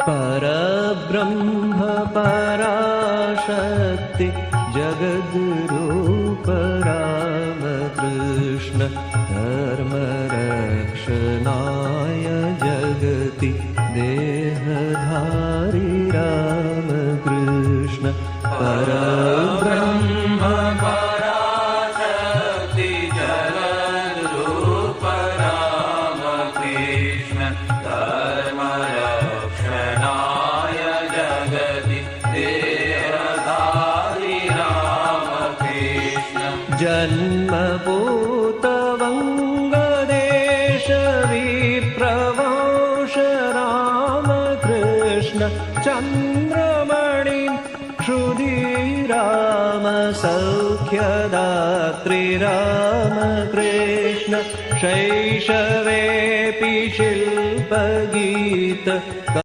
परब्रह्म पराशक्ति जगद्रूप रामकृष्ण धर्मरक्षणाय जगति देहधारी रामकृष्ण परब्रह्म पराशक्ति जगद्रूप रामकृष्ण धर्मरक्षणाय जगति देहधारी रामकृष्ण जन्मभूतवङ्गदेश विप्रवास रामकृष्ण चन्द्रमणि क्षुधि सौख्यदात्री रामकृष्ण शैशवेऽपि शिल्पगीत